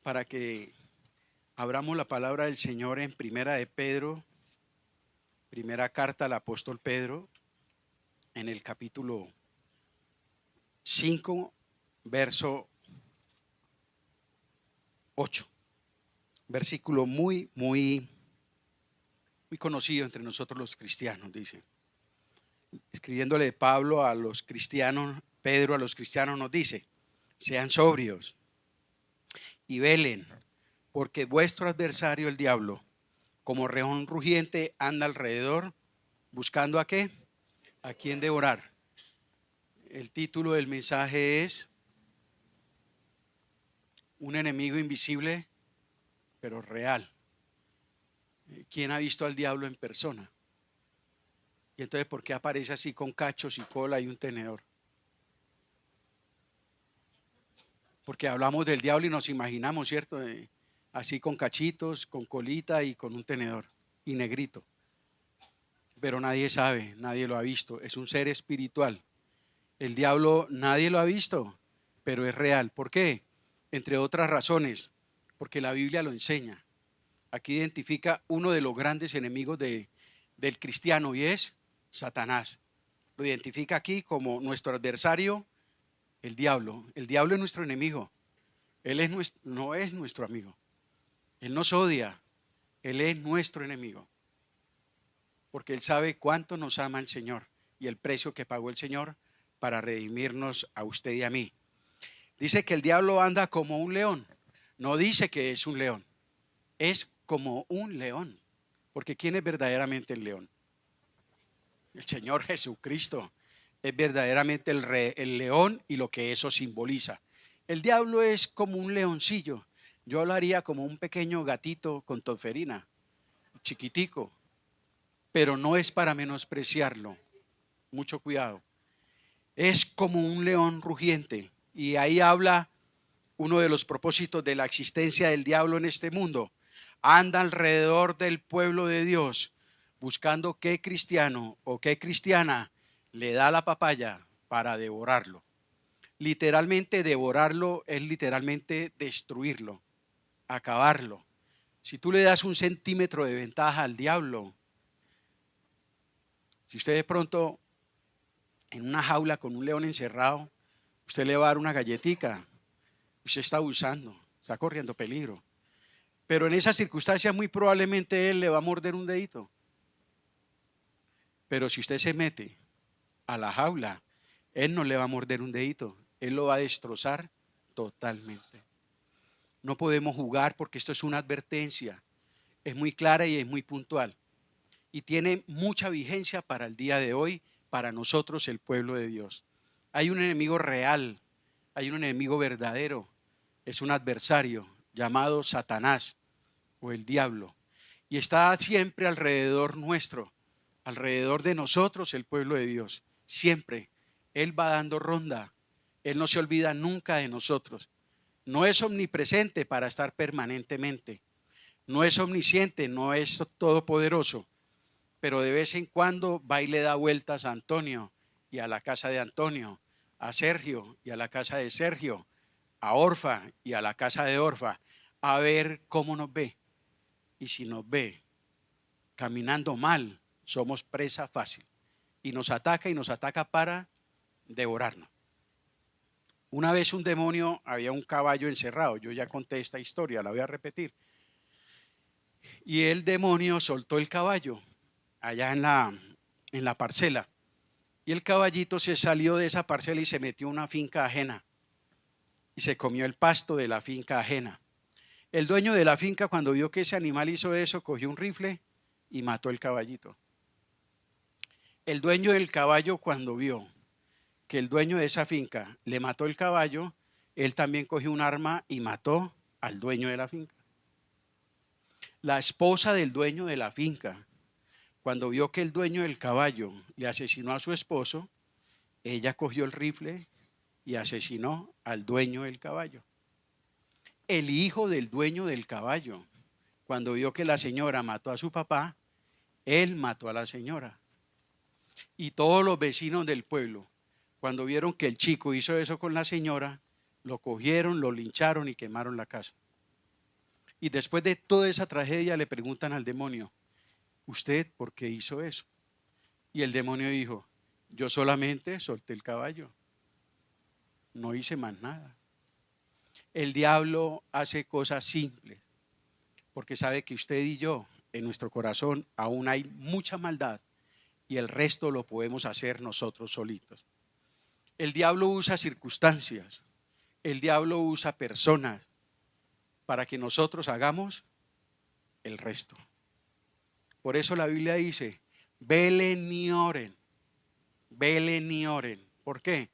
para que abramos la palabra del Señor en Primera de Pedro, primera carta al apóstol Pedro, en el capítulo 5, verso 8. Versículo muy conocido entre nosotros los cristianos, dice. Escribiéndole Pablo a los cristianos, Pedro a los cristianos nos dice: sean sobrios y velen, porque vuestro adversario el diablo, como león rugiente, anda alrededor, buscando ¿a qué? ¿A quién devorar? El título del mensaje es Un enemigo invisible, pero real. ¿Quién ha visto al diablo en persona? Y entonces, ¿por qué aparece así con cachos y cola y un tenedor? Porque hablamos del diablo y nos imaginamos, ¿cierto? Así con cachitos, con colita y con un tenedor y negrito. Pero nadie sabe, nadie lo ha visto. Es un ser espiritual. El diablo nadie lo ha visto, pero es real. ¿Por qué? Entre otras razones, porque la Biblia lo enseña. Aquí identifica uno de los grandes enemigos del cristiano y es Satanás. Lo identifica aquí como nuestro adversario, el diablo. El diablo es nuestro enemigo. Él no es nuestro amigo. Él nos odia. Él es nuestro enemigo. Porque Él sabe cuánto nos ama el Señor y el precio que pagó el Señor para redimirnos a usted y a mí. Dice que el diablo anda como un león. No dice que es un león. Es como un león. Porque ¿quién es verdaderamente el león? El Señor Jesucristo. Es verdaderamente el león y lo que eso simboliza. El diablo es como un leoncillo. Yo hablaría como un pequeño gatito con tonferina, chiquitico, pero no es para menospreciarlo. Mucho cuidado. Es como un león rugiente. Y ahí habla uno de los propósitos de la existencia del diablo en este mundo. Anda alrededor del pueblo de Dios buscando qué cristiano o qué cristiana le da la papaya para devorarlo. Literalmente devorarlo es literalmente destruirlo, acabarlo. Si tú le das un centímetro de ventaja al diablo, si usted de pronto en una jaula con un león encerrado, usted le va a dar una galletica, usted está abusando, está corriendo peligro. Pero en esas circunstancias muy probablemente él le va a morder un dedito. Pero si usted se mete a la jaula, él no le va a morder un dedito, él lo va a destrozar totalmente. No podemos jugar porque esto es una advertencia, es muy clara y es muy puntual. Y tiene mucha vigencia para el día de hoy, para nosotros el pueblo de Dios. Hay un enemigo real, hay un enemigo verdadero, es un adversario llamado Satanás o el diablo. Y está siempre alrededor nuestro, alrededor de nosotros el pueblo de Dios. Siempre. Él va dando ronda. Él no se olvida nunca de nosotros. No es omnipresente para estar permanentemente. No es omnisciente, no es todopoderoso. Pero de vez en cuando va y le da vueltas a Antonio y a la casa de Antonio, a Sergio y a la casa de Sergio, a Orfa y a la casa de Orfa, a ver cómo nos ve. Y si nos ve caminando mal, somos presa fácil. Y nos ataca para devorarnos. Una vez un demonio, había un caballo encerrado, yo ya conté esta historia, la voy a repetir. Y el demonio soltó el caballo allá en la parcela. Y el caballito se salió de esa parcela y se metió a una finca ajena. Y se comió el pasto de la finca ajena. El dueño de la finca, cuando vio que ese animal hizo eso, cogió un rifle y mató el caballito. El dueño del caballo, cuando vio que el dueño de esa finca le mató el caballo, él también cogió un arma y mató al dueño de la finca. La esposa del dueño de la finca, cuando vio que el dueño del caballo le asesinó a su esposo, ella cogió el rifle y asesinó al dueño del caballo. El hijo del dueño del caballo, cuando vio que la señora mató a su papá, él mató a la señora. Y todos los vecinos del pueblo, cuando vieron que el chico hizo eso con la señora, lo cogieron, lo lincharon y quemaron la casa. Y después de toda esa tragedia le preguntan al demonio, ¿usted por qué hizo eso? Y el demonio dijo, yo solamente solté el caballo, no hice más nada. El diablo hace cosas simples, porque sabe que usted y yo, en nuestro corazón, aún hay mucha maldad y el resto lo podemos hacer nosotros solitos. El diablo usa circunstancias, el diablo usa personas para que nosotros hagamos el resto. Por eso la Biblia dice, velen y oren, velen y oren. ¿Por qué?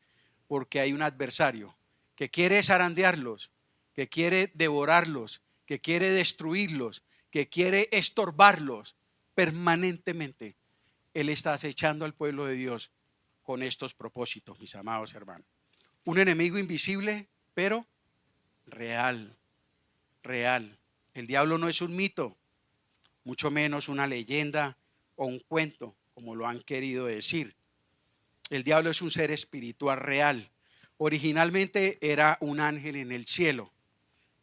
Porque hay un adversario que quiere zarandearlos, que quiere devorarlos, que quiere destruirlos, que quiere estorbarlos permanentemente. Él está acechando al pueblo de Dios con estos propósitos, mis amados hermanos. Un enemigo invisible, pero real, real. El diablo no es un mito, mucho menos una leyenda o un cuento, como lo han querido decir. El diablo es un ser espiritual real. Originalmente era un ángel en el cielo,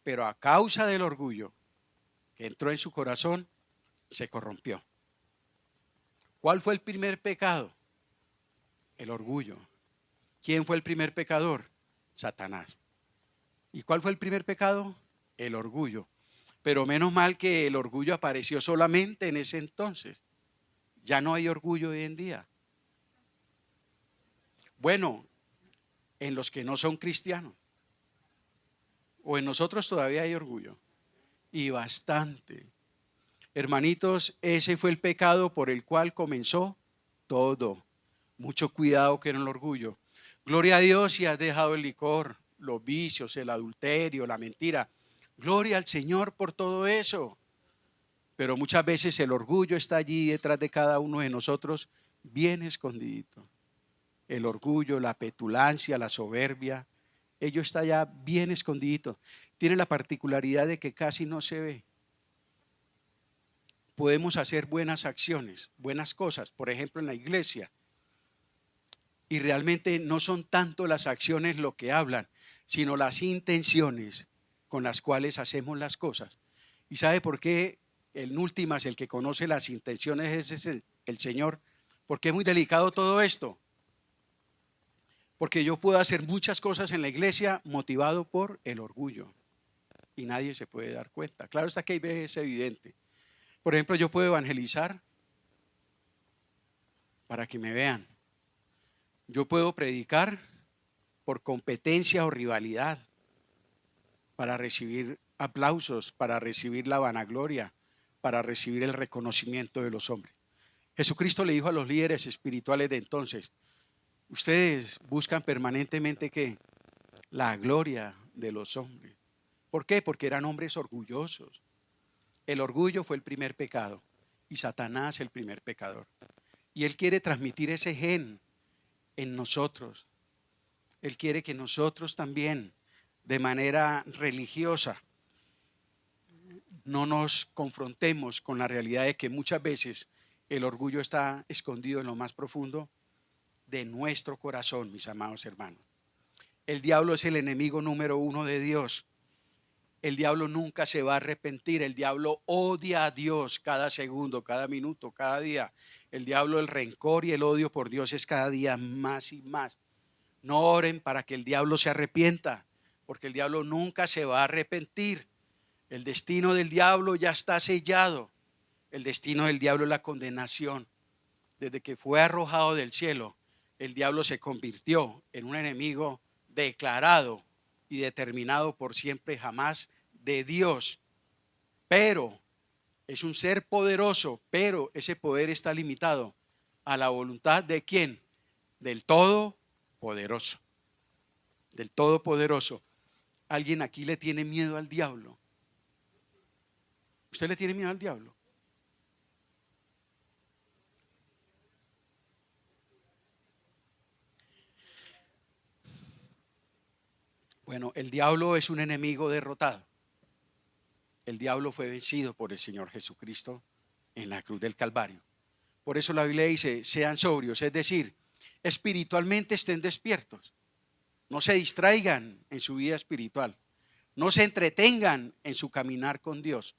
pero a causa del orgullo que entró en su corazón, se corrompió. ¿Cuál fue el primer pecado? El orgullo. ¿Quién fue el primer pecador? Satanás. ¿Y cuál fue el primer pecado? El orgullo. Pero menos mal que el orgullo apareció solamente en ese entonces. Ya no hay orgullo hoy en día. Bueno, en los que no son cristianos. O en nosotros todavía hay orgullo. Y bastante. Hermanitos, ese fue el pecado por el cual comenzó todo. Mucho cuidado con el orgullo. Gloria a Dios si has dejado el licor, los vicios, el adulterio, la mentira. Gloria al Señor por todo eso. Pero muchas veces el orgullo está allí detrás de cada uno de nosotros, bien escondidito. El orgullo, la petulancia, la soberbia, ello está ya bien escondidito. Tiene la particularidad de que casi no se ve. Podemos hacer buenas acciones, buenas cosas, por ejemplo en la iglesia. Y realmente no son tanto las acciones lo que hablan, sino las intenciones con las cuales hacemos las cosas. ¿Y sabe por qué? En últimas, el que conoce las intenciones es el Señor. Porque es muy delicado todo esto. Porque yo puedo hacer muchas cosas en la iglesia motivado por el orgullo. Y nadie se puede dar cuenta. Claro está que hay veces evidente. Por ejemplo, yo puedo evangelizar para que me vean. Yo puedo predicar por competencia o rivalidad, para recibir aplausos, para recibir la vanagloria, para recibir el reconocimiento de los hombres. Jesucristo le dijo a los líderes espirituales de entonces, ustedes buscan permanentemente ¿qué? La gloria de los hombres. ¿Por qué? Porque eran hombres orgullosos. El orgullo fue el primer pecado y Satanás el primer pecador. Y él quiere transmitir ese gen en nosotros. Él quiere que nosotros también, de manera religiosa, no nos confrontemos con la realidad de que muchas veces el orgullo está escondido en lo más profundo de nuestro corazón, mis amados hermanos. El diablo es el enemigo número uno de Dios. El diablo nunca se va a arrepentir. El diablo odia a Dios cada segundo, cada minuto, cada día. El diablo, el rencor y el odio por Dios es cada día más y más. No oren para que el diablo se arrepienta, porque el diablo nunca se va a arrepentir. El destino del diablo ya está sellado. El destino del diablo es la condenación. Desde que fue arrojado del cielo, el diablo se convirtió en un enemigo declarado y determinado por siempre jamás de Dios. Pero es un ser poderoso, pero ese poder está limitado a la voluntad de ¿quién? Del Todopoderoso. Del Todopoderoso. ¿Alguien aquí le tiene miedo al diablo? ¿Usted le tiene miedo al diablo? Bueno, el diablo es un enemigo derrotado. El diablo fue vencido por el Señor Jesucristo en la cruz del Calvario. Por eso la Biblia dice, sean sobrios, es decir, espiritualmente estén despiertos. No se distraigan en su vida espiritual. No se entretengan en su caminar con Dios.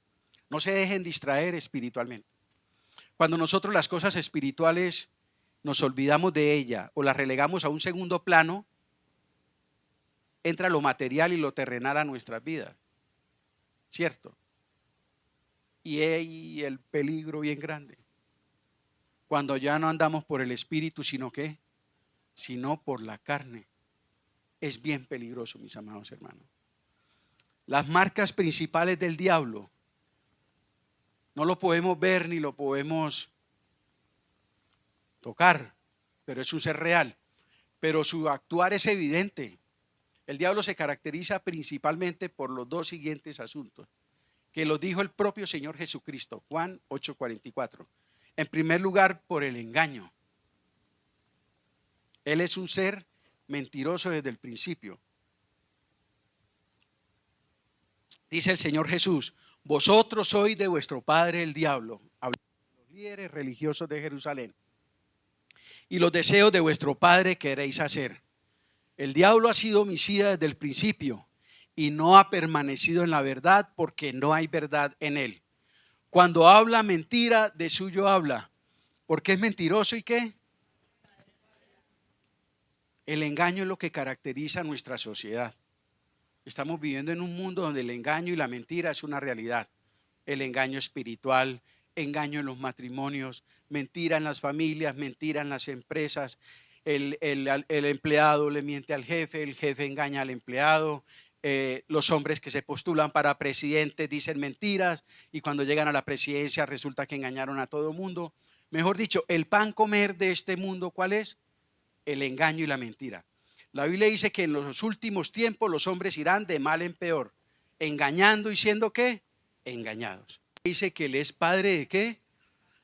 No se dejen distraer espiritualmente. Cuando nosotros las cosas espirituales nos olvidamos de ella o las relegamos a un segundo plano, entra lo material y lo terrenal a nuestras vidas. ¿Cierto? Y hay el peligro bien grande. Cuando ya no andamos por el espíritu, sino ¿qué? Sino por la carne. Es bien peligroso, mis amados hermanos. Las marcas principales del diablo no lo podemos ver ni lo podemos tocar, pero es un ser real. Pero su actuar es evidente. El diablo se caracteriza principalmente por los dos siguientes asuntos, que los dijo el propio Señor Jesucristo, Juan 8:44. En primer lugar, por el engaño. Él es un ser mentiroso desde el principio. Dice el Señor Jesús: vosotros sois de vuestro padre el diablo, hablando de los líderes religiosos de Jerusalén, y los deseos de vuestro padre queréis hacer. El diablo ha sido homicida desde el principio y no ha permanecido en la verdad, porque no hay verdad en él. Cuando habla mentira, de suyo habla, porque es mentiroso. ¿Y qué? El engaño es lo que caracteriza a nuestra sociedad. Estamos viviendo en un mundo donde el engaño y la mentira es una realidad. El engaño espiritual, engaño en los matrimonios, mentira en las familias, mentira en las empresas. El empleado le miente al jefe, el jefe engaña al empleado. Los hombres que se postulan para presidente dicen mentiras y cuando llegan a la presidencia resulta que engañaron a todo el mundo. Mejor dicho, el pan comer de este mundo, ¿cuál es? El engaño y la mentira. La Biblia dice que en los últimos tiempos los hombres irán de mal en peor, engañando y siendo ¿qué? Engañados. Dice que él es padre de ¿qué?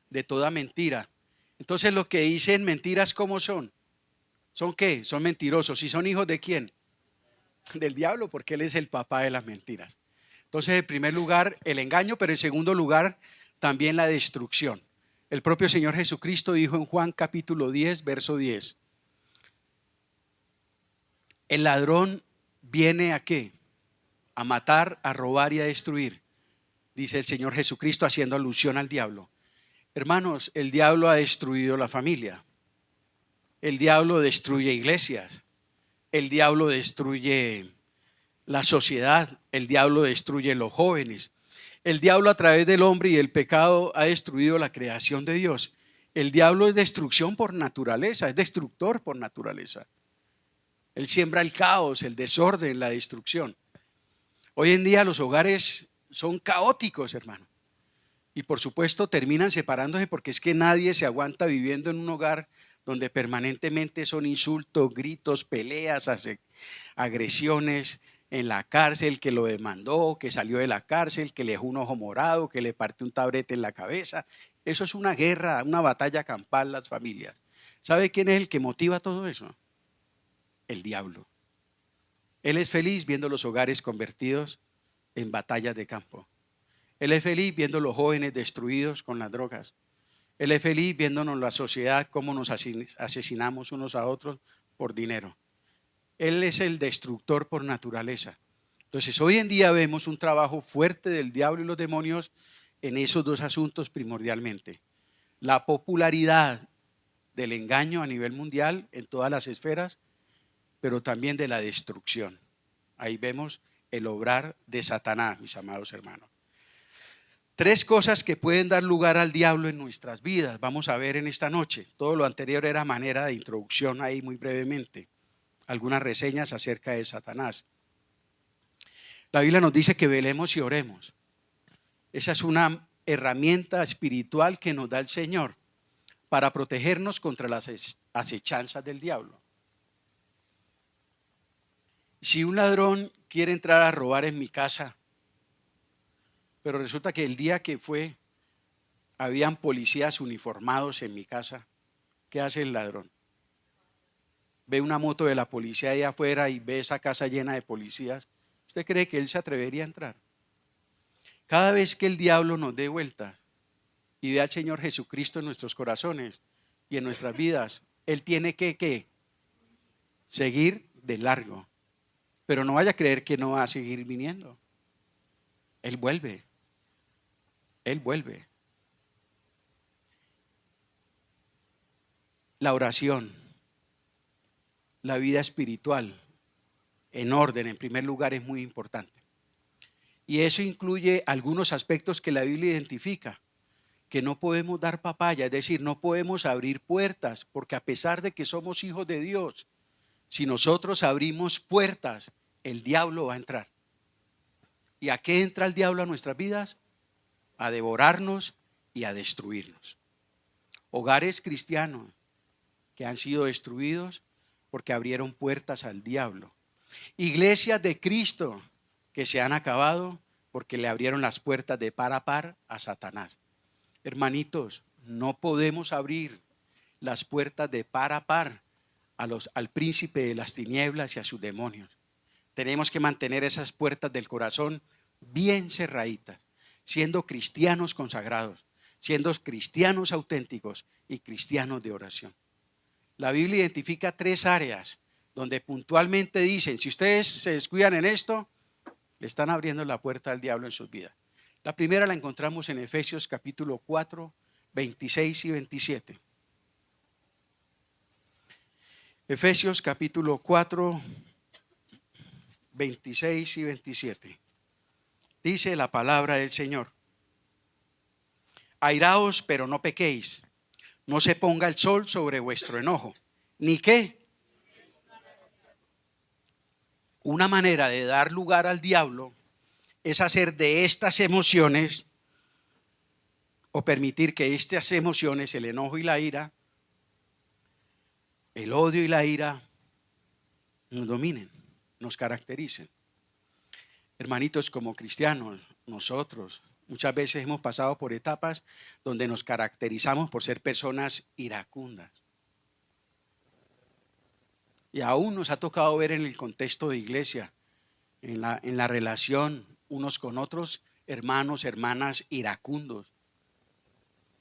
De toda mentira. Entonces los que dicen mentiras, ¿cómo son? ¿Son qué? Son mentirosos. ¿Y son hijos de quién? Del diablo, porque él es el papá de las mentiras. Entonces, en primer lugar, el engaño, pero en segundo lugar, también la destrucción. El propio Señor Jesucristo dijo en Juan capítulo 10, verso 10. El ladrón viene ¿a qué? A matar, a robar y a destruir, dice el Señor Jesucristo haciendo alusión al diablo. Hermanos, el diablo ha destruido la familia. El diablo destruye iglesias. El diablo destruye la sociedad. El diablo destruye los jóvenes. El diablo a través del hombre y el pecado ha destruido la creación de Dios. El diablo es destrucción por naturaleza, es destructor por naturaleza. Él siembra el caos, el desorden, la destrucción. Hoy en día los hogares son caóticos, hermano. Y por supuesto terminan separándose porque es que nadie se aguanta viviendo en un hogar donde permanentemente son insultos, gritos, peleas, agresiones, en la cárcel, que lo demandó, que salió de la cárcel, que le dejó un ojo morado, que le partió un tabrete en la cabeza. Eso es una guerra, una batalla campal las familias. ¿Sabe quién es el que motiva todo eso? El diablo. Él es feliz viendo los hogares convertidos en batallas de campo. Él es feliz viendo los jóvenes destruidos con las drogas. Él es feliz viéndonos la sociedad, cómo nos asesinamos unos a otros por dinero. Él es el destructor por naturaleza. Entonces, hoy en día vemos un trabajo fuerte del diablo y los demonios en esos dos asuntos primordialmente. La popularidad del engaño a nivel mundial en todas las esferas, pero también de la destrucción. Ahí vemos el obrar de Satanás, mis amados hermanos. Tres cosas que pueden dar lugar al diablo en nuestras vidas. Vamos a ver en esta noche. Todo lo anterior era manera de introducción ahí muy brevemente. Algunas reseñas acerca de Satanás. La Biblia nos dice que velemos y oremos. Esa es una herramienta espiritual que nos da el Señor para protegernos contra las acechanzas del diablo. Si un ladrón quiere entrar a robar en mi casa, pero resulta que el día que fue, habían policías uniformados en mi casa, ¿qué hace el ladrón? Ve una moto de la policía ahí afuera y ve esa casa llena de policías. ¿Usted cree que él se atrevería a entrar? Cada vez que el diablo nos dé vuelta y ve al Señor Jesucristo en nuestros corazones y en nuestras vidas, él tiene que seguir de largo. Pero no vaya a creer que no va a seguir viniendo. Él vuelve. Él vuelve. La oración, la vida espiritual, en orden, en primer lugar, es muy importante. Y eso incluye algunos aspectos que la Biblia identifica, que no podemos dar papaya, es decir, no podemos abrir puertas, porque a pesar de que somos hijos de Dios, si nosotros abrimos puertas, el diablo va a entrar. ¿Y a qué entra el diablo a nuestras vidas? A devorarnos y a destruirnos. Hogares cristianos que han sido destruidos porque abrieron puertas al diablo. Iglesias de Cristo que se han acabado porque le abrieron las puertas de par a par a Satanás. Hermanitos, no podemos abrir las puertas de par a par al príncipe de las tinieblas y a sus demonios. Tenemos que mantener esas puertas del corazón bien cerraditas, siendo cristianos consagrados, siendo cristianos auténticos y cristianos de oración. La Biblia identifica 3 áreas donde puntualmente dicen, si ustedes se descuidan en esto, le están abriendo la puerta al diablo en sus vidas. La primera la encontramos en Efesios capítulo 4, 26 y 27. Efesios capítulo 4, 26 y 27. Dice la palabra del Señor: airaos, pero no pequéis. No se ponga el sol sobre vuestro enojo. ¿Ni qué? Una manera de dar lugar al diablo es hacer de estas emociones, o permitir que estas emociones, el enojo y la ira, el odio y la ira, nos dominen, nos caractericen. Hermanitos, como cristianos, nosotros muchas veces hemos pasado por etapas donde nos caracterizamos por ser personas iracundas. Y aún nos ha tocado ver en el contexto de iglesia, en la relación unos con otros, hermanos, hermanas iracundos,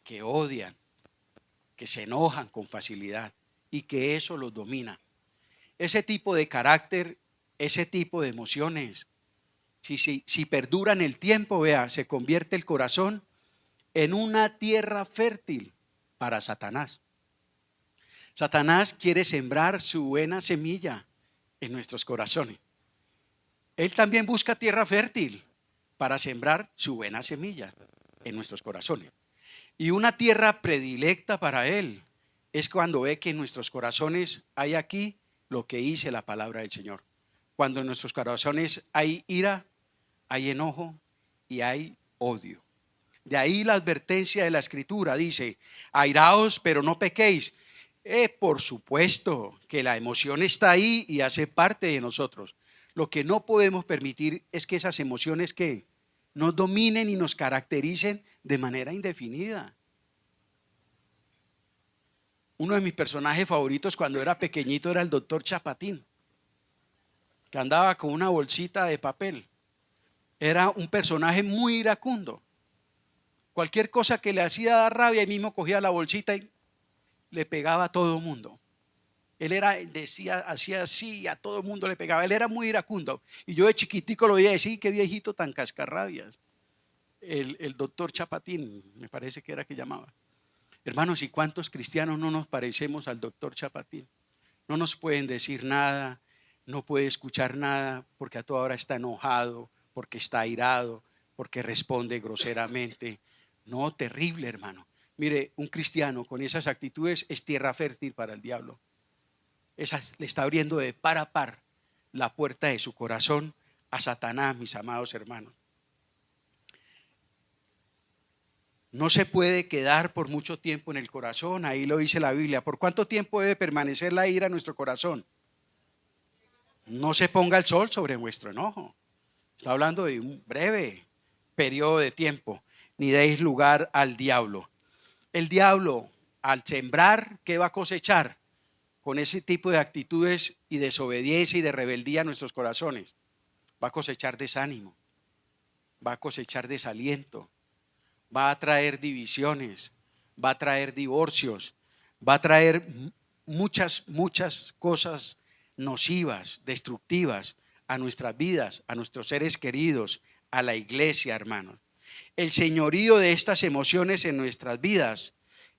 que odian, que se enojan con facilidad y que eso los domina. Ese tipo de carácter, ese tipo de emociones, si perduran el tiempo, vea, se convierte el corazón en una tierra fértil para Satanás. Satanás quiere sembrar su buena semilla en nuestros corazones. Él también busca tierra fértil para sembrar su buena semilla en nuestros corazones. Y una tierra predilecta para él es cuando ve que en nuestros corazones hay aquí lo que dice la palabra del Señor. Cuando en nuestros corazones hay ira, hay enojo y hay odio. De ahí la advertencia de la Escritura dice: airaos, pero no pequéis. Por supuesto que la emoción está ahí y hace parte de nosotros. Lo que no podemos permitir es que esas emociones que nos dominen y nos caractericen de manera indefinida. Uno de mis personajes favoritos cuando era pequeñito era el doctor Chapatín, que andaba con una bolsita de papel. Era un personaje muy iracundo. Cualquier cosa que le hacía dar rabia, él mismo cogía la bolsita y le pegaba a todo el mundo. Él hacía así, a todo el mundo le pegaba. Él era muy iracundo. Y yo de chiquitico lo veía decir, qué viejito tan cascarrabias. El doctor Chapatín, me parece que era que llamaba. Hermanos, ¿y cuántos cristianos no nos parecemos al doctor Chapatín? No nos pueden decir nada, no puede escuchar nada, porque a toda hora está enojado, porque está airado, porque responde groseramente. No, terrible, hermano. Mire, un cristiano con esas actitudes es tierra fértil para el diablo. Le está abriendo de par a par la puerta de su corazón a Satanás, mis amados hermanos. No se puede quedar por mucho tiempo en el corazón, ahí lo dice la Biblia. ¿Por cuánto tiempo debe permanecer la ira en nuestro corazón? No se ponga el sol sobre vuestro enojo. Está hablando de un breve periodo de tiempo. Ni deis lugar al diablo. El diablo, al sembrar, ¿qué va a cosechar? Con ese tipo de actitudes y desobediencia y de rebeldía en nuestros corazones. Va a cosechar desánimo. Va a cosechar desaliento. Va a traer divisiones. Va a traer divorcios. Va a traer muchas cosas nocivas, destructivas a nuestras vidas, a nuestros seres queridos, a la iglesia, hermanos. El señorío de estas emociones en nuestras vidas,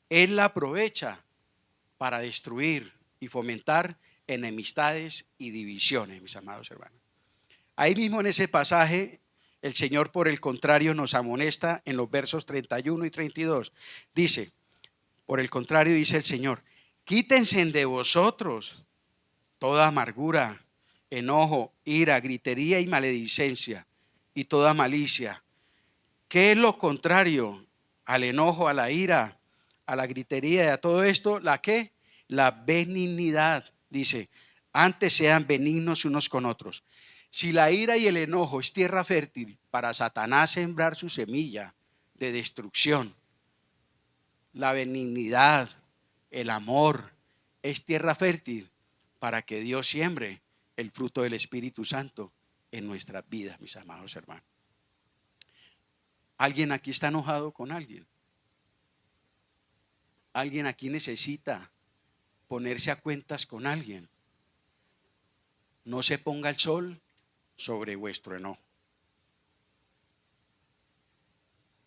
Él la aprovecha para destruir y fomentar enemistades y divisiones, mis amados hermanos. Ahí mismo en ese pasaje, el Señor, por el contrario, nos amonesta en los versos 31 y 32. Dice, por el contrario, dice el Señor, quítense de vosotros toda amargura, enojo, ira, gritería y maledicencia y toda malicia. ¿Qué es lo contrario al enojo, a la ira, a la gritería y a todo esto? ¿La qué? La benignidad. Dice, antes sean benignos unos con otros. Si la ira y el enojo es tierra fértil para Satanás sembrar su semilla de destrucción, la benignidad, el amor, es tierra fértil para que Dios siembre el fruto del Espíritu Santo en nuestras vidas, mis amados hermanos. ¿Alguien aquí está enojado con alguien? ¿Alguien aquí necesita ponerse a cuentas con alguien? No se ponga el sol sobre vuestro enojo.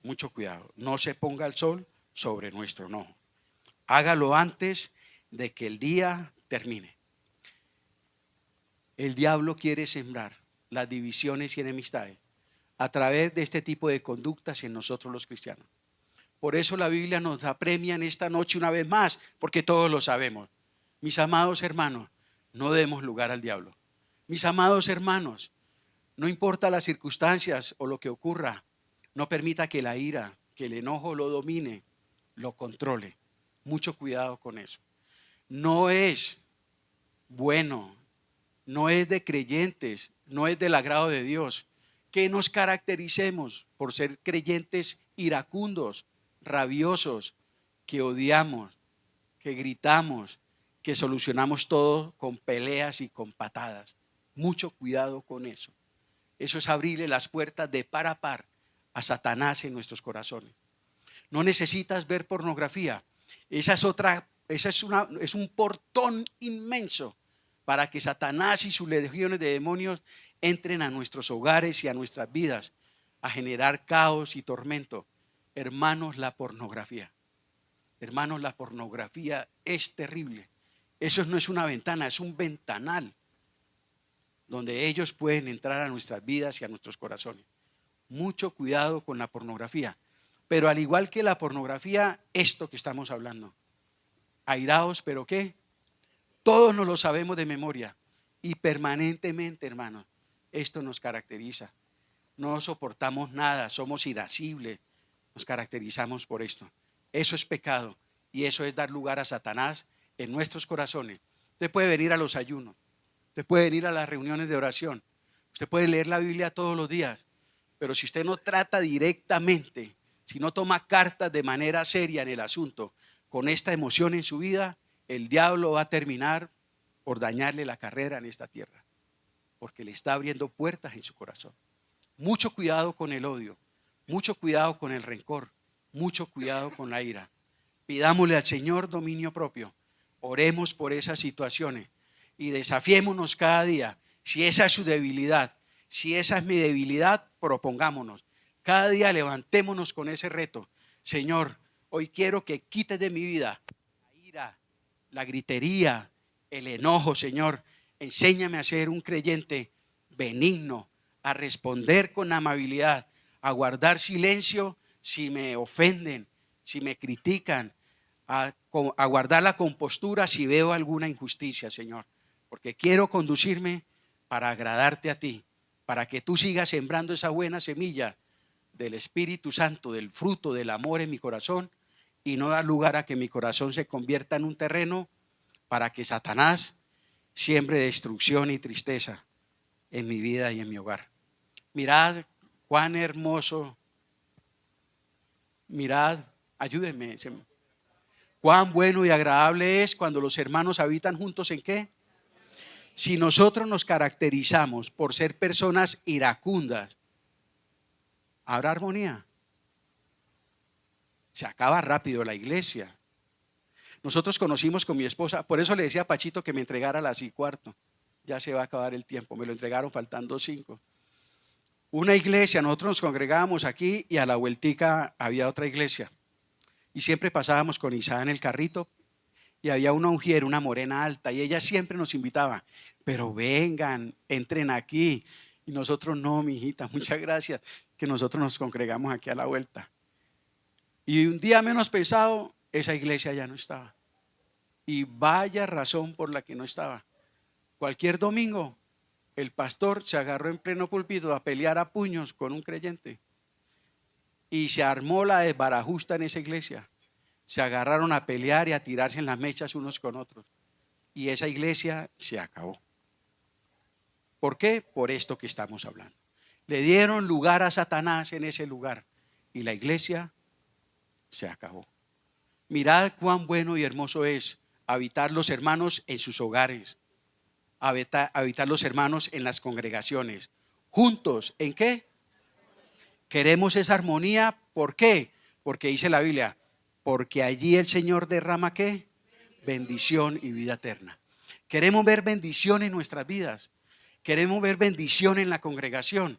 Mucho cuidado, no se ponga el sol sobre nuestro enojo. Hágalo antes de que el día termine. El diablo quiere sembrar las divisiones y enemistades a través de este tipo de conductas en nosotros los cristianos. Por eso la Biblia nos apremia en esta noche una vez más, porque todos lo sabemos. Mis amados hermanos, no demos lugar al diablo. Mis amados hermanos, no importa las circunstancias o lo que ocurra, no permita que la ira, que el enojo lo domine, lo controle. Mucho cuidado con eso. No es bueno, no es de creyentes, no es del agrado de Dios que nos caractericemos por ser creyentes iracundos, rabiosos, que odiamos, que gritamos, que solucionamos todo con peleas y con patadas. Mucho cuidado con eso. Eso es abrirle las puertas de par a par a Satanás en nuestros corazones. No necesitas ver pornografía. Esa es un portón inmenso para que Satanás y sus legiones de demonios entren a nuestros hogares y a nuestras vidas a generar caos y tormento. Hermanos, la pornografía es terrible. Eso no es una ventana, es un ventanal donde ellos pueden entrar a nuestras vidas y a nuestros corazones. Mucho cuidado con la pornografía. Pero al igual que la pornografía, esto que estamos hablando, airaos, pero ¿qué? Todos nos lo sabemos de memoria y permanentemente, hermanos, esto nos caracteriza. No soportamos nada, somos irascibles, nos caracterizamos por esto. Eso es pecado y eso es dar lugar a Satanás en nuestros corazones. Usted puede venir a los ayunos, usted puede venir a las reuniones de oración, usted puede leer la Biblia todos los días, pero si usted no trata directamente, si no toma cartas de manera seria en el asunto con esta emoción en su vida, el diablo va a terminar por dañarle la carrera en esta tierra, porque le está abriendo puertas en su corazón. Mucho cuidado con el odio, mucho cuidado con el rencor, mucho cuidado con la ira. Pidámosle al Señor dominio propio, oremos por esas situaciones y desafiémonos cada día. Si esa es su debilidad, si esa es mi debilidad, propongámonos. Cada día levantémonos con ese reto. Señor, hoy quiero que quites de mi vida la ira, la gritería, el enojo, Señor. Enséñame a ser un creyente benigno, a responder con amabilidad, a guardar silencio si me ofenden, si me critican, a guardar la compostura si veo alguna injusticia, Señor. Porque quiero conducirme para agradarte a ti, para que tú sigas sembrando esa buena semilla del Espíritu Santo, del fruto del amor en mi corazón, y no dar lugar a que mi corazón se convierta en un terreno para que Satanás siembre destrucción y tristeza en mi vida y en mi hogar. Mirad cuán hermoso, mirad, ayúdenme, cuán bueno y agradable es cuando los hermanos habitan juntos ¿en qué? Si nosotros nos caracterizamos por ser personas iracundas, ¿habrá armonía? Se acaba rápido la iglesia. Nosotros conocimos con mi esposa, por eso le decía a Pachito que me entregara a las 6:15. Ya se va a acabar el tiempo. Me lo entregaron faltando 5. Una iglesia, nosotros nos congregábamos aquí y a la vueltica había otra iglesia. Y siempre pasábamos con Isa en el carrito y había una mujer, una morena alta, y ella siempre nos invitaba, pero vengan, entren aquí. Y nosotros, no, mi hijita, muchas gracias, que nosotros nos congregamos aquí a la vuelta. Y un día menos pensado, esa iglesia ya no estaba. Y vaya razón por la que no estaba. Cualquier domingo, el pastor se agarró en pleno púlpito a pelear a puños con un creyente. Y se armó la desbarajusta en esa iglesia. Se agarraron a pelear y a tirarse en las mechas unos con otros. Y esa iglesia se acabó. ¿Por qué? Por esto que estamos hablando. Le dieron lugar a Satanás en ese lugar. Y la iglesia se acabó. Mirad cuán bueno y hermoso es habitar los hermanos en sus hogares. Habitar los hermanos en las congregaciones. Juntos, ¿en qué? Queremos esa armonía. ¿Por qué? Porque dice la Biblia, porque allí el Señor derrama ¿qué? Bendición y vida eterna. Queremos ver bendición en nuestras vidas. Queremos ver bendición en la congregación.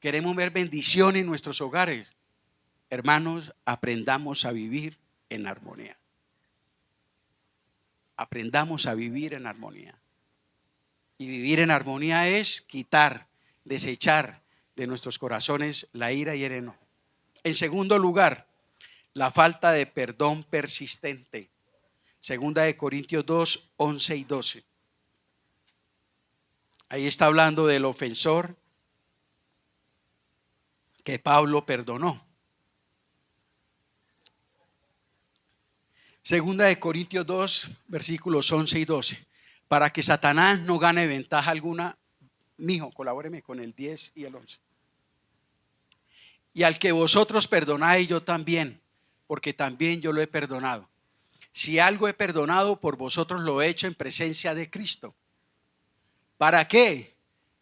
Queremos ver bendición en nuestros hogares. Hermanos, aprendamos a vivir en armonía. Aprendamos a vivir en armonía. Y vivir en armonía es quitar, desechar de nuestros corazones la ira y el enojo. En segundo lugar, la falta de perdón persistente. Segunda de Corintios 2, 11 y 12. Ahí está hablando del ofensor que Pablo perdonó. Segunda de Corintios 2, versículos 11 y 12. Para que Satanás no gane ventaja alguna, mijo, colabóreme con el 10 y el 11. Y al que vosotros perdonáis, yo también, porque también yo lo he perdonado. Si algo he perdonado, por vosotros lo he hecho en presencia de Cristo. ¿Para qué?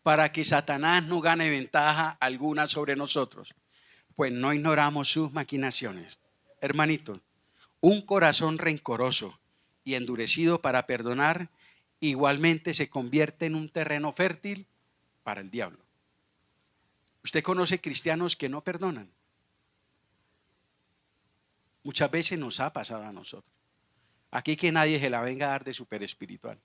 Para que Satanás no gane ventaja alguna sobre nosotros, pues no ignoramos sus maquinaciones. Hermanitos, un corazón rencoroso y endurecido para perdonar igualmente se convierte en un terreno fértil para el diablo. ¿Usted conoce cristianos que no perdonan? Muchas veces nos ha pasado a nosotros. Aquí que nadie se la venga a dar de super espiritual.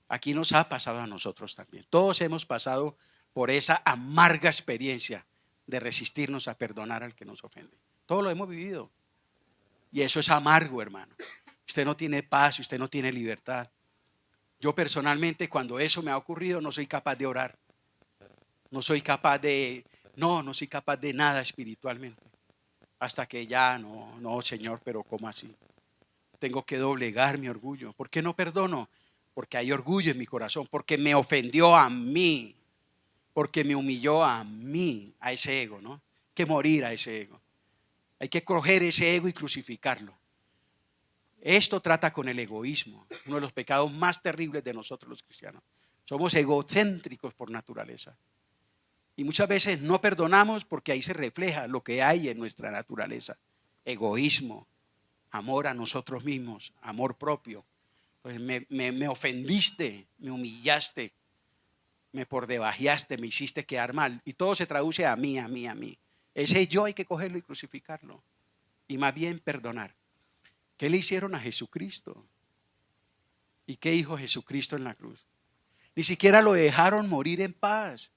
Aquí nos ha pasado a nosotros también. Todos hemos pasado por esa amarga experiencia de resistirnos a perdonar al que nos ofende. Todos lo hemos vivido. Y eso es amargo, hermano. Usted no tiene paz, usted no tiene libertad. Yo personalmente, cuando eso me ha ocurrido, no soy capaz de orar. No soy capaz de, no soy capaz de nada espiritualmente. Hasta que ya, no, Señor, pero ¿cómo así? Tengo que doblegar mi orgullo. ¿Por qué no perdono? Porque hay orgullo en mi corazón, porque me ofendió a mí, porque me humilló a mí, a ese ego, ¿no? Hay que morir a ese ego. Hay que coger ese ego y crucificarlo. Esto trata con el egoísmo, uno de los pecados más terribles de nosotros los cristianos. Somos egocéntricos por naturaleza. Y muchas veces no perdonamos porque ahí se refleja lo que hay en nuestra naturaleza. Egoísmo, amor a nosotros mismos, amor propio. Entonces me ofendiste, me humillaste, me pordebajeaste, me hiciste quedar mal. Y todo se traduce a mí, a mí, a mí. Ese yo hay que cogerlo y crucificarlo. Y más bien perdonar. ¿Qué le hicieron a Jesucristo? ¿Y qué dijo Jesucristo en la cruz? Ni siquiera lo dejaron morir en paz.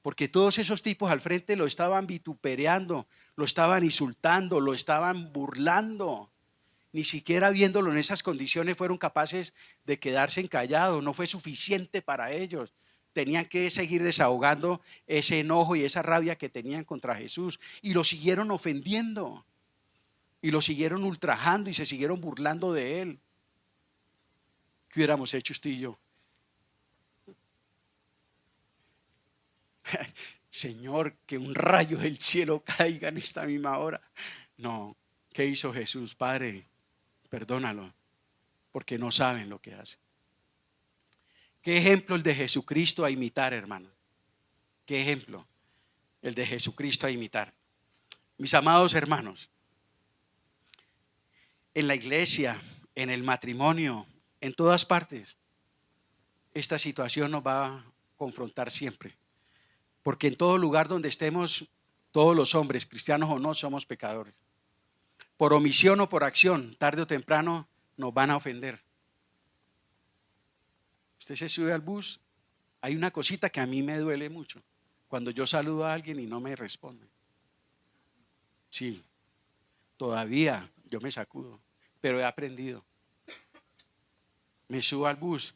Porque todos esos tipos al frente lo estaban vituperando, lo estaban insultando, lo estaban burlando. Ni siquiera viéndolo en esas condiciones fueron capaces de quedarse callados. No fue suficiente para ellos. Tenían que seguir desahogando ese enojo y esa rabia que tenían contra Jesús. Y lo siguieron ofendiendo. Y lo siguieron ultrajando y se siguieron burlando de él. ¿Qué hubiéramos hecho usted y yo? Señor, que un rayo del cielo caiga en esta misma hora. No, ¿qué hizo Jesús? Padre, perdónalo, porque no saben lo que hacen. ¿Qué ejemplo el de Jesucristo a imitar, hermano? ¿Qué ejemplo el de Jesucristo a imitar? Mis amados hermanos, en la iglesia, en el matrimonio, en todas partes, esta situación nos va a confrontar siempre. Porque en todo lugar donde estemos, todos los hombres, cristianos o no, somos pecadores. Por omisión o por acción, tarde o temprano nos van a ofender. Usted se sube al bus, hay una cosita que a mí me duele mucho. Cuando yo saludo a alguien y no me responde. Sí, todavía yo me sacudo, pero he aprendido. Me subo al bus.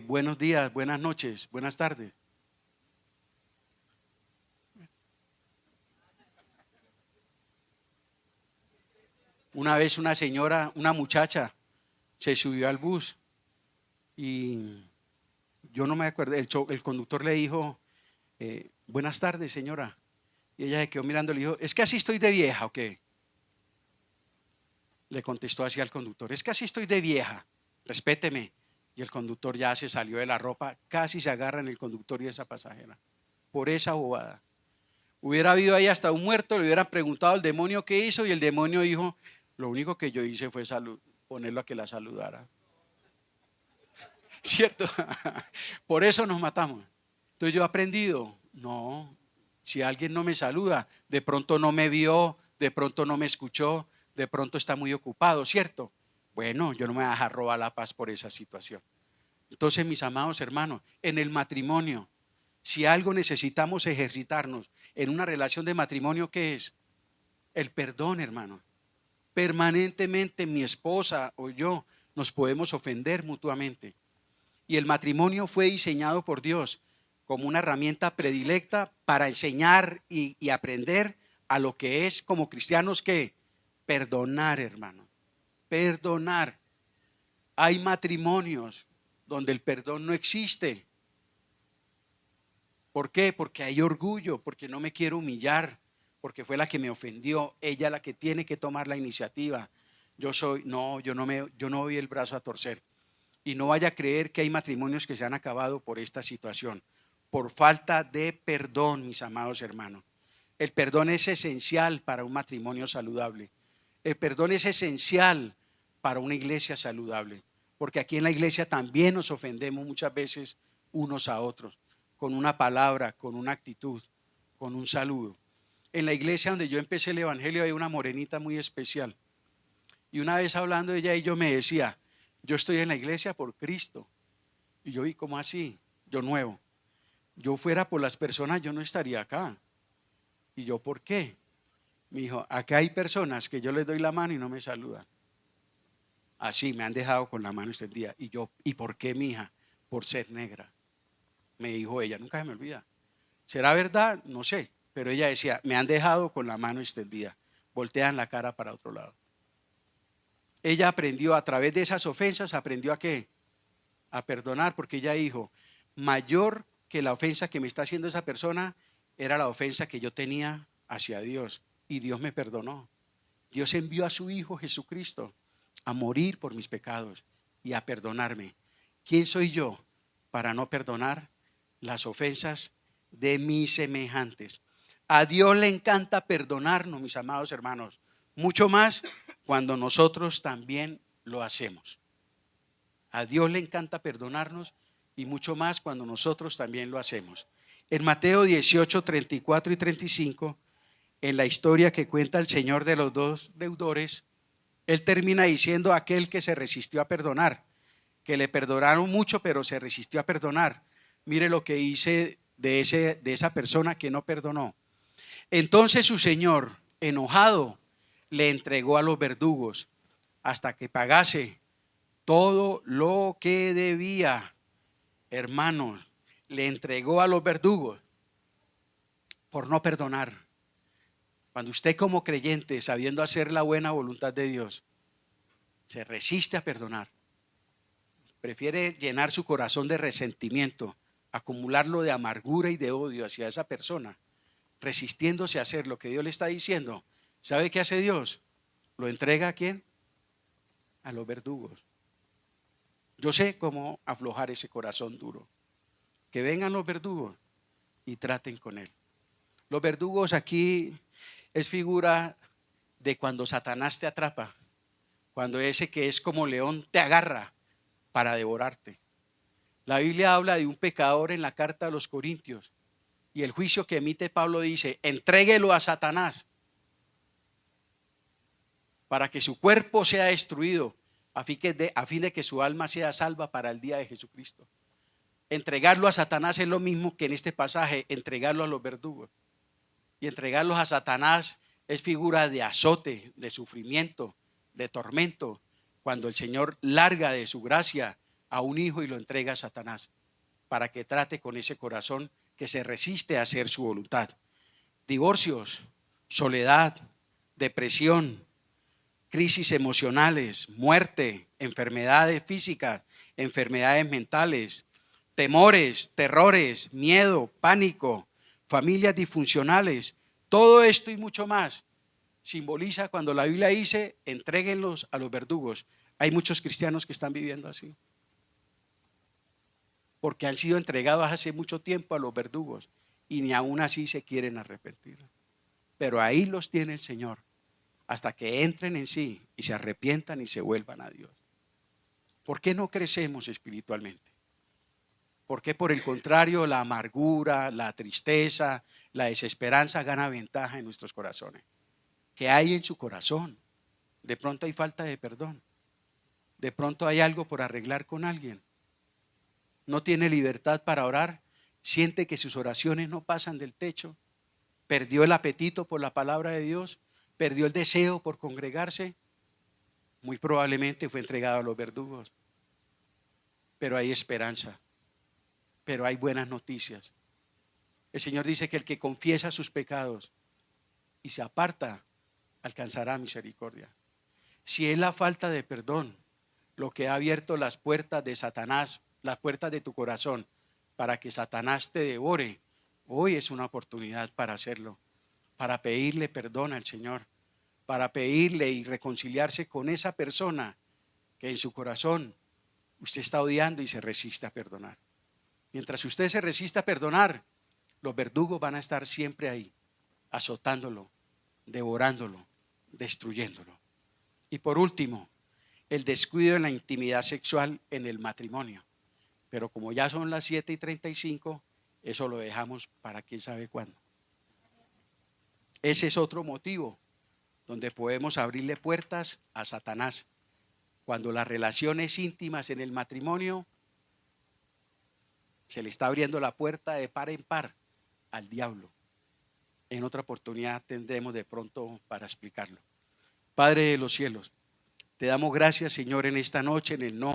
Buenos días, buenas noches, buenas tardes. Una vez una señora, una muchacha, se subió al bus y yo no me acuerdo, el conductor le dijo, buenas tardes, señora. Y ella se quedó mirando y le dijo, ¿es que así estoy de vieja o qué? Le contestó así al conductor, es que así estoy de vieja, respéteme. Y el conductor ya se salió de la ropa, casi se agarran el conductor y esa pasajera, por esa bobada. Hubiera habido ahí hasta un muerto, le hubieran preguntado al demonio qué hizo y el demonio dijo, lo único que yo hice fue ponerlo a que la saludara. ¿Cierto? Por eso nos matamos. Entonces yo he aprendido, no, si alguien no me saluda, de pronto no me vio, de pronto no me escuchó, de pronto está muy ocupado, ¿cierto? Bueno, yo no me voy a dejar robar la paz por esa situación. Entonces, mis amados hermanos, en el matrimonio, si algo necesitamos ejercitarnos en una relación de matrimonio, ¿qué es? El perdón, hermano. Permanentemente mi esposa o yo nos podemos ofender mutuamente. Y el matrimonio fue diseñado por Dios como una herramienta predilecta para enseñar y aprender a lo que es como cristianos que perdonar, hermano. Perdonar. Hay matrimonios donde el perdón no existe. ¿Por qué? Porque hay orgullo, porque no me quiero humillar, porque fue la que me ofendió, ella la que tiene que tomar la iniciativa. Yo no doy el brazo a torcer. Y no vaya a creer que hay matrimonios que se han acabado por esta situación, por falta de perdón, mis amados hermanos. El perdón es esencial para un matrimonio saludable. El perdón es esencial para una iglesia saludable, porque aquí en la iglesia también nos ofendemos muchas veces unos a otros, con una palabra, con una actitud, con un saludo. En la iglesia donde yo empecé el evangelio hay una morenita muy especial. Y una vez hablando de ella y yo me decía, yo estoy en la iglesia por Cristo. Y yo vi, ¿cómo así? Yo nuevo. Yo fuera por las personas, yo no estaría acá. ¿Y yo por qué? Me dijo, acá hay personas que yo les doy la mano y no me saludan. Así me han dejado con la mano extendida. Y yo, ¿y por qué, mija? Por ser negra. Me dijo ella, nunca se me olvida. ¿Será verdad? No sé. Pero ella decía, me han dejado con la mano extendida. Voltean la cara para otro lado. Ella aprendió a través de esas ofensas, aprendió a qué? A perdonar, porque ella dijo, mayor que la ofensa que me está haciendo esa persona era la ofensa que yo tenía hacia Dios. Y Dios me perdonó. Dios envió a su Hijo Jesucristo a morir por mis pecados y a perdonarme. ¿Quién soy yo para no perdonar las ofensas de mis semejantes? A Dios le encanta perdonarnos, mis amados hermanos, mucho más cuando nosotros también lo hacemos. A Dios le encanta perdonarnos y mucho más cuando nosotros también lo hacemos. En Mateo 18, 34 y 35, en la historia que cuenta el Señor de los dos deudores, Él termina diciendo a aquel que se resistió a perdonar, que le perdonaron mucho, pero se resistió a perdonar. Mire lo que dice de esa persona que no perdonó. Entonces su Señor, enojado, le entregó a los verdugos hasta que pagase todo lo que debía. Hermanos, le entregó a los verdugos por no perdonar. Cuando usted como creyente, sabiendo hacer la buena voluntad de Dios, se resiste a perdonar, prefiere llenar su corazón de resentimiento, acumularlo de amargura y de odio hacia esa persona, resistiéndose a hacer lo que Dios le está diciendo, ¿sabe qué hace Dios? ¿Lo entrega a quién? A los verdugos. Yo sé cómo aflojar ese corazón duro. Que vengan los verdugos y traten con él. Los verdugos aquí es figura de cuando Satanás te atrapa, cuando ese que es como león te agarra para devorarte. La Biblia habla de un pecador en la carta a los Corintios y el juicio que emite Pablo dice, entréguelo a Satanás para que su cuerpo sea destruido, a fin de que su alma sea salva para el día de Jesucristo. Entregarlo a Satanás es lo mismo que en este pasaje entregarlo a los verdugos. Y entregarlos a Satanás es figura de azote, de sufrimiento, de tormento, cuando el Señor larga de su gracia a un hijo y lo entrega a Satanás, para que trate con ese corazón que se resiste a hacer su voluntad. Divorcios, soledad, depresión, crisis emocionales, muerte, enfermedades físicas, enfermedades mentales, temores, terrores, miedo, pánico, familias disfuncionales, todo esto y mucho más simboliza cuando la Biblia dice, entréguenlos a los verdugos. Hay muchos cristianos que están viviendo así, porque han sido entregados hace mucho tiempo a los verdugos y ni aún así se quieren arrepentir. Pero ahí los tiene el Señor, hasta que entren en sí y se arrepientan y se vuelvan a Dios. ¿Por qué no crecemos espiritualmente? ¿Por qué por el contrario la amargura, la tristeza, la desesperanza gana ventaja en nuestros corazones? ¿Qué hay en su corazón? De pronto hay falta de perdón. De pronto hay algo por arreglar con alguien. No tiene libertad para orar. Siente que sus oraciones no pasan del techo. Perdió el apetito por la palabra de Dios. Perdió el deseo por congregarse. Muy probablemente fue entregado a los verdugos. Pero hay esperanza. Pero hay buenas noticias. El Señor dice que el que confiesa sus pecados y se aparta, alcanzará misericordia. Si es la falta de perdón lo que ha abierto las puertas de Satanás, las puertas de tu corazón, para que Satanás te devore, hoy es una oportunidad para hacerlo, para pedirle perdón al Señor, para pedirle y reconciliarse con esa persona que en su corazón usted está odiando y se resiste a perdonar. Mientras usted se resiste a perdonar, los verdugos van a estar siempre ahí, azotándolo, devorándolo, destruyéndolo. Y por último, el descuido en la intimidad sexual en el matrimonio. Pero como ya son las 7:35, eso lo dejamos para quién sabe cuándo. Ese es otro motivo donde podemos abrirle puertas a Satanás. Cuando las relaciones íntimas en el matrimonio, se le está abriendo la puerta de par en par al diablo. En otra oportunidad tendremos de pronto para explicarlo. Padre de los cielos, te damos gracias, Señor, en esta noche en el nombre